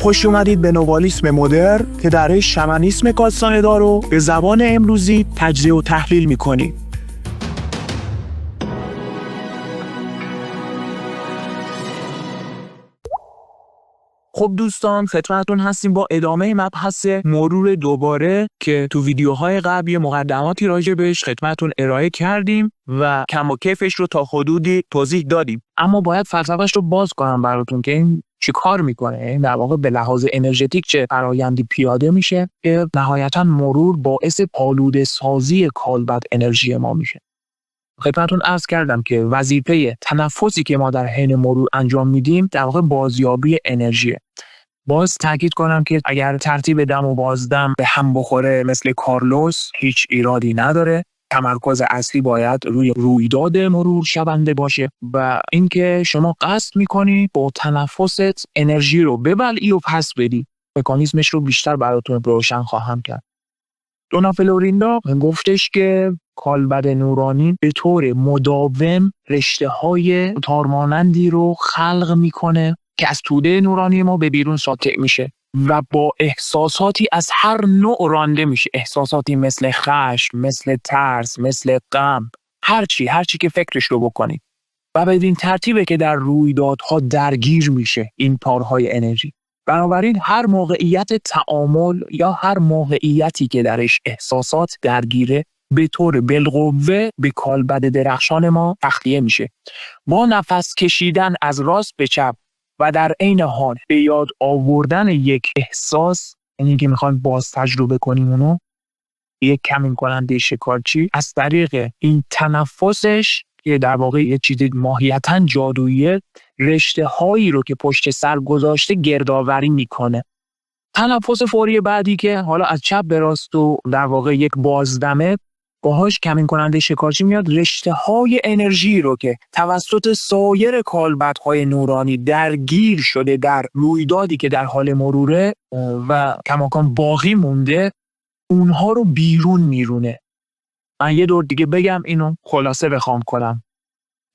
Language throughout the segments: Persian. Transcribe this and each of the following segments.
خوش اومدید به نوالیسم مدرن که در شمنیسم کاستانه‌دار رو به زبان امروزی تجزیه و تحلیل می‌کنیم. خب دوستان، خدمتتون هستیم با ادامه مبحث مرور دوباره که تو ویدیوهای قبلی مقدماتی راجع بهش خدمتتون ارائه کردیم و کم و کیفش رو تا حدودی توضیح دادیم. اما باید فلسفه‌اش رو باز کنم براتون که این چی کار میکنه، این در واقع به لحاظ انرژتیک چه فرآیندی پیاده میشه که نهایتا مرور باعث آلوده سازی کالبد انرژی ما میشه. خدمتتون عرض کردم که وظیفه تنفسی که ما در حین مرور انجام میدیم در واقع بازیابی انرژیه. باز تاکید کنم که اگر ترتیب دم و بازدم به هم بخوره مثل کارلوس هیچ ایرادی نداره. تمرکز اصلی باید روی رویداد مرور شونده باشه و اینکه شما قصد میکنی با تنفست انرژی رو ببلعی و پس بدی. مکانیزمش رو بیشتر براتون روشن خواهم کرد. دونا فلوریندا گفتش که کالبد نورانی به طور مداوم رشته‌های تارمانندی رو خلق میکنه که از توده نورانی ما به بیرون ساطع میشه و با احساساتی از هر نوع رانده میشه. احساساتی مثل خشم، مثل ترس، مثل غم، هرچی که فکرش رو بکنید و بدین ترتیبه که در رویدادها درگیر میشه این تارهای انرژی. بنابراین هر موقعیت تعامل یا هر موقعیتی که درش احساسات درگیره به طور بالقوه به کالبد درخشان ما تخلیه میشه. با نفس کشیدن از راست به چپ و در عین حال به یاد آوردن یک احساس، یعنی که میخوایم باز تجربه کنیم اونو، یک کمین کننده شکارچی، از طریق این تنفسش که در واقع یه چیزی ماهیتاً جادوییه، رشته هایی رو که پشت سر گذاشته گردآوری میکنه. تنفس فوری بعدی که حالا از چپ به راست و در واقع یک بازدمه، باهاش کمین کننده شکارچی میاد رشته های انرژی رو که توسط سایر کالبدهای نورانی درگیر شده در رویدادی که در حال مروره و کماکان باقی مونده، اونها رو بیرون میرونه. من یه دور دیگه بگم اینو خلاصه بخوام کنم.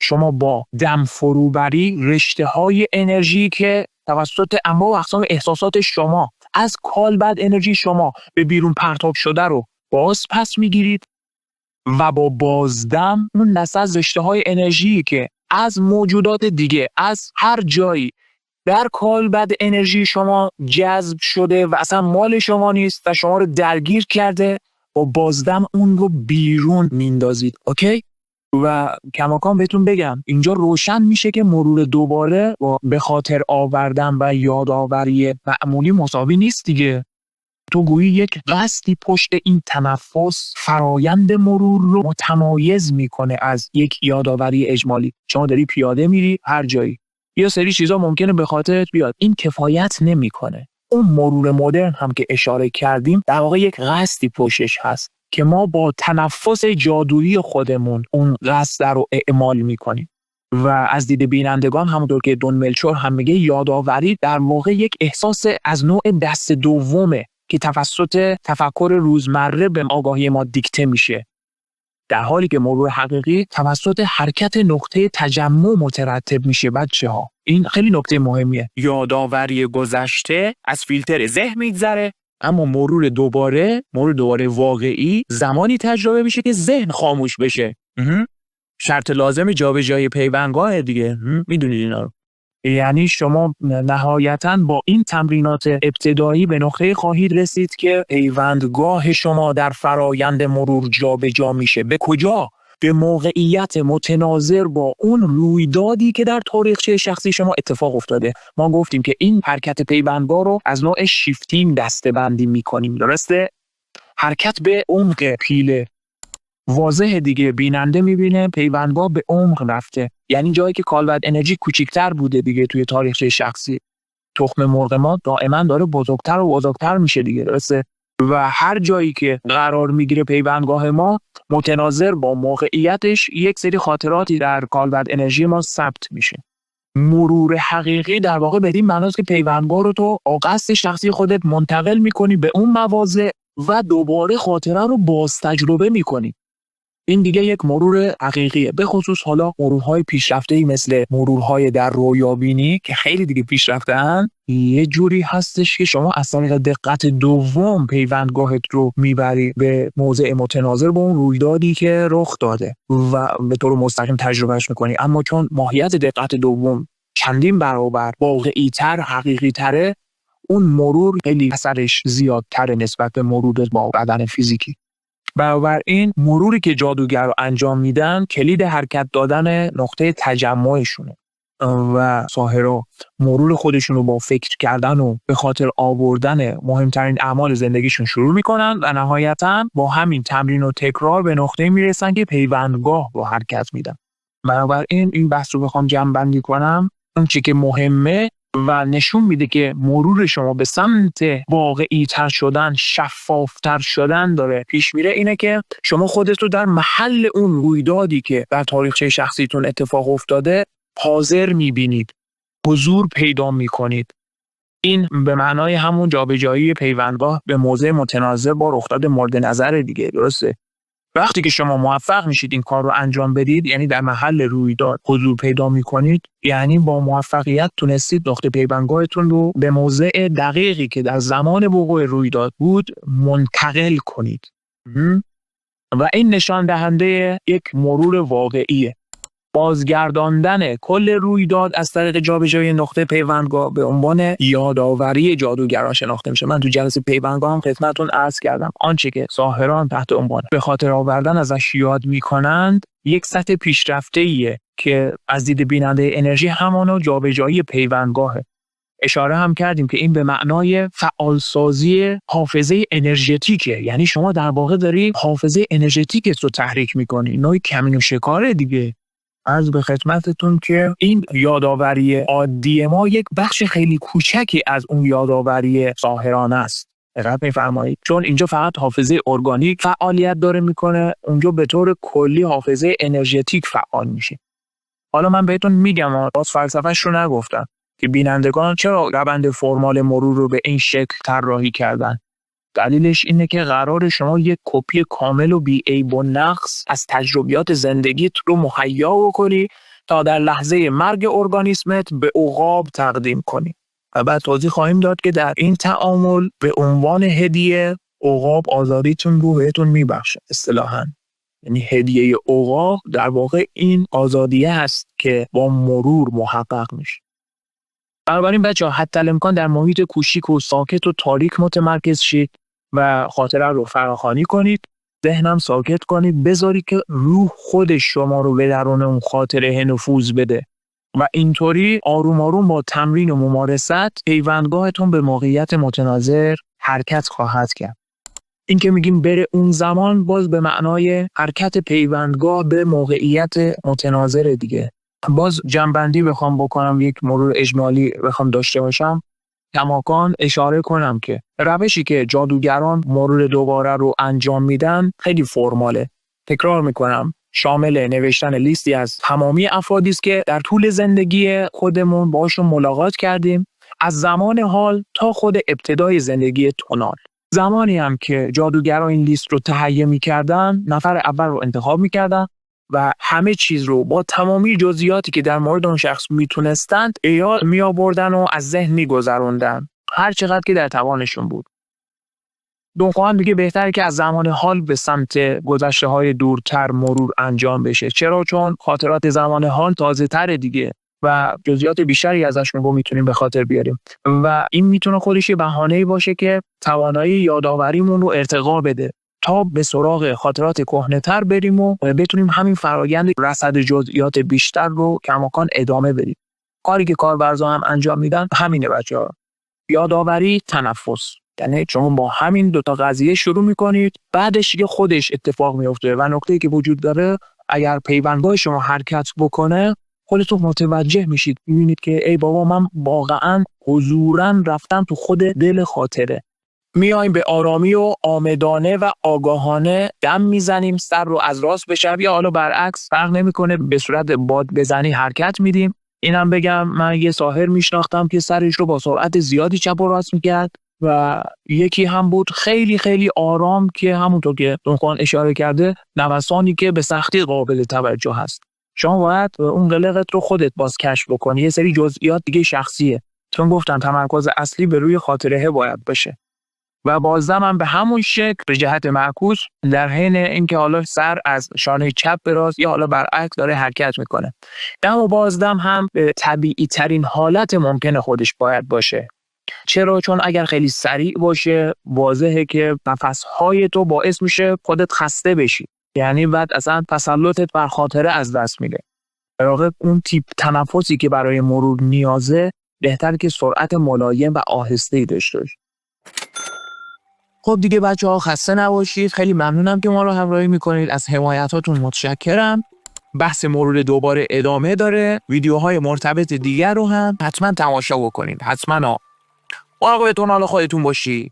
شما با دم فروبری رشته های انرژی که توسط انواع و اقسام احساسات شما از کالبد انرژی شما به بیرون پرتاب شده رو باز پس میگیرید و با بازدم اون دسته از رشته های انرژی که از موجودات دیگه از هر جایی در کالبد انرژی شما جذب شده و اصلا مال شما نیست و شما رو درگیر کرده، با بازدم اون رو بیرون میندازید. اوکی؟ و کماکان بهتون بگم اینجا روشن میشه که مرور دوباره با به خاطر آوردن و یادآوری معمولی مساوی نیست دیگه. تو گویی یک قصدی پشت این تنفس فرایند مرور رو متمایز میکنه از یک یادآوری اجمالی. شما داری پیاده میری هر جایی، یه سری چیزا ممکنه به خاطرت بیاد، این کفایت نمیکنه. اون مرور مدرن هم که اشاره کردیم در واقع یک قصدی پشتش هست که ما با تنفس جادویی خودمون اون قصد رو اعمال میکنیم. و از دید بینندگان همونطور که دون ملچور هم میگه، یادآوری در واقع یک احساس از نوع دست دومه که توسط تفکر روزمره به آگاهی ما دیکته میشه، در حالی که مرور حقیقی توسط حرکت نقطه تجمع مترتب میشه. بچه‌ها این خیلی نکته مهمیه. یادآوری گذشته از فیلتر ذهن میگذره، اما مرور دوباره واقعی زمانی تجربه میشه که ذهن خاموش بشه. شرط لازم جابجایی پیوندگاه دیگه، میدونید اینا رو. یعنی شما نهایتاً با این تمرینات ابتدایی به نقطه خواهید رسید که پیوندگاه شما در فرایند مرور جابجا میشه. به کجا؟ به موقعیت متناظر با اون رویدادی که در تاریخچه شخصی شما اتفاق افتاده. ما گفتیم که این حرکت پیوندگاه رو از نوع شیفتینگ دسته‌بندی میکنیم، درسته؟ حرکت به عمق پیله. واضح دیگه، بیننده میبینه پیوندگاه به عمق رفته، یعنی جایی که کالبد انرژی کوچیک‌تر بوده دیگه توی تاریخچه شخصی، تخم مرغ ما دائما داره بزرگتر و بزرگتر میشه دیگه، درسته؟ و هر جایی که قرار میگیره پیوندگاه ما، متناظر با موقعیتش یک سری خاطراتی در کالبد انرژی ما ثبت میشه. مرور حقیقی در واقع به این معناست که پیوندگاه رو تو قصد شخصی خودت منتقل میکنی به اون مواضع و دوباره خاطره رو باز تجربه میکنی. این دیگه یک مرور حقیقیه. به خصوص حالا مرورهای پیشرفته‌ای مثل مرورهای در رویابینی که خیلی دیگه پیشرفته‌اند، یه جوری هستش که شما از طریق دقت دوم پیوندگاهت رو میبری به موضع متناظر با اون رویدادی که رخ داده و به طور مستقیم تجربهش میکنی. اما چون ماهیت دقت دوم چندین برابر واقعی تر، حقیقی تره، اون مرور خیلی اثرش زیادتره نسبت به مرور با بدن فیزیکی. بنابراین مروری که جادوگر رو انجام میدن کلید حرکت دادن نقطه تجمعشونه و ساحرها مرور خودشون رو با فکر کردن و به خاطر آوردن مهمترین اعمال زندگیشون شروع میکنن و نهایتاً با همین تمرین و تکرار به نقطه میرسن که پیوندگاه رو حرکت میدن. بنابراین این بحث رو بخوام جمع بندی کنم، اون چی که مهمه و نشون میده که مرور شما به سمت واقعی تر شدن، شفاف تر شدن داره پیش میره، اینه که شما خودت رو در محل اون رویدادی که در تاریخچه شخصیتون اتفاق افتاده حاضر میبینید، حضور پیدا میکنید. این به معنای همون جابجایی پیوندگاه به موضع متناظر با رخداد مورد نظر دیگه، درسته؟ وقتی که شما موفق میشید این کار رو انجام بدید، یعنی در محل رویداد حضور پیدا میکنید، یعنی با موفقیت تونستید نقطه پیوندگاهتون رو به موضع دقیقی که در زمان وقوع رویداد بود منتقل کنید. و این نشان دهنده یک مرور واقعیه. بازگرداندن کل رویداد از طریق جابجایی نقطه پیوندگاه به عنوان یادآوری جادوگران شناخته میشه. من تو جلسه پیوندگاه هم خدمتتون عرض کردم آنچه که ساحران تحت عنوان به خاطر آوردن ازش یاد میکنند یک سطح پیشرفته‌ایه که از دید بیننده انرژی همانا جابجایی پیوندگاهه. اشاره هم کردیم که این به معنای فعالسازی حافظه انرژتیکه، یعنی شما در واقع داری حافظه انرژتیکت رو تحریک میکنی، نوعی کمین و شکار دیگه. عرض به خدمتتون که این یادآوری عادی ما یک بخش خیلی کوچکی از اون یادآوری ساحران است. دقت می‌فرمایید؟ چون اینجا فقط حافظه ارگانیک فعالیت داره میکنه، اونجا به طور کلی حافظه انرژتیک فعال میشه. حالا من بهتون میگم، باز فلسفه‌اش رو نگفتم، که بینندگان چرا روند فرمال مرور رو به این شکل طراحی کردن. دلیلش اینه که قرار شما یک کپی کامل و بی عیب و نقص از تجربیات زندگیت رو مهیا بکنی تا در لحظه مرگ ارگانیسمت به عقاب تقدیم کنی. و بعد توضیح خواهیم داد که در این تعامل به عنوان هدیه عقاب آزادیتون رو بهتون میبخشه اصطلاحاً. یعنی هدیه عقاب در واقع این آزادیه هست که با مرور محقق میشه. بنابراین بچه‌ها حتی الامکان در محیط کوچیک و ساکت و تاریک متمرکز شید و خاطره رو فراخوانی کنید، ذهنم ساکت کنید، بذاری که روح خودش شما رو به درون اون خاطره نفوذ بده و اینطوری آروم آروم با تمرین و ممارست پیوندگاهتون به موقعیت متناظر حرکت خواهد کرد. این که میگیم بره اون زمان، باز به معنای حرکت پیوندگاه به موقعیت متناظر دیگه. باز جنبندی بخوام بکنم، یک مرور اجمالی بخوام داشته باشم، کماکان اشاره کنم که روشی که جادوگران مرور دوباره رو انجام میدن خیلی فرماله. تکرار میکنم، شامل نوشتن لیستی از تمامی افرادی است که در طول زندگی خودمون باشون ملاقات کردیم، از زمان حال تا خود ابتدای زندگی تونال. زمانی هم که جادوگران این لیست رو تهیه میکردن، نفر اول رو انتخاب میکردن و همه چیز رو با تمامی جزئیاتی که در مورد اون شخص میتونستند یاد میآوردن و از ذهن میگذروندن، هر چقدر که در توانشون بود. دونخواهم دیگه بهتره که از زمان حال به سمت گذشته های دورتر مرور انجام بشه. چرا؟ چون خاطرات زمان حال تازه تره دیگه و جزئیات بیشتری ازش رو میتونیم به خاطر بیاریم و این میتونه خودش بهانه‌ای باشه که توانایی یادآوریمون رو ارتقا بده تا به سراغ خاطرات کهنه‌تر بریم و بتونیم همین فرآیند رصد جزئیات بیشتر رو کماکان ادامه بدیم. کاری که کارورزا هم انجام میدن همینه بچه‌ها. یادآوری، تنفس. یعنی شما با همین دوتا قضیه شروع میکنید، بعدش دیگه خودش اتفاق میفته و نکته‌ای که وجود داره، اگر پیوندگاه شما حرکت بکنه، خودتون متوجه میشید، میبینید که ای بابا من واقعا حضوراً رفتم تو خود دل خاطره. میایم به آرامی و آمدانه و آگاهانه دم میزنیم، سر رو از راست به چپ یا حالا برعکس، فرق نمیکنه، به صورت باد بزنی حرکت میدیم. اینم بگم من یه ساحر میشناختم که سرش رو با سرعت زیادی چپ و راست میکرد و یکی هم بود خیلی خیلی آرام که همونطور که دونخوان اشاره کرده نوسانی که به سختی قابل توجه هست. شما باید اون قلقت رو خودت باز کشف بکنی. یه سری جزئیات دیگه شخصیه، چون گفتم تمرکز اصلی به روی خاطره باید باشه. و بازم هم به همون شکل به جهت معکوس در حین اینکه حالا سر از شانه چپ به راست یا حالا برعکس داره حرکت میکنه. اما بازم هم به طبیعی ترین حالت ممکن خودش باید باشه. چرا؟ چون اگر خیلی سریع باشه واضحه که نفسهای تو باعث میشه خودت خسته بشی، یعنی بعد اصلا تسلطت بر خاطره از دست میره. در واقع اون تیپ تنفسی که برای مرور نیازه بهتر که سرعت ملایم و آهسته‌ای داشته باشه. خب دیگه بچه‌ها خسته نباشید. خیلی ممنونم که ما رو همراهی میکنید. از حمایتاتون متشکرم. بحث مرور دوباره ادامه داره. ویدیوهای مرتبط دیگر رو هم حتما تماشا بکنید. حتما. مراقبتون حال خودتون باشید.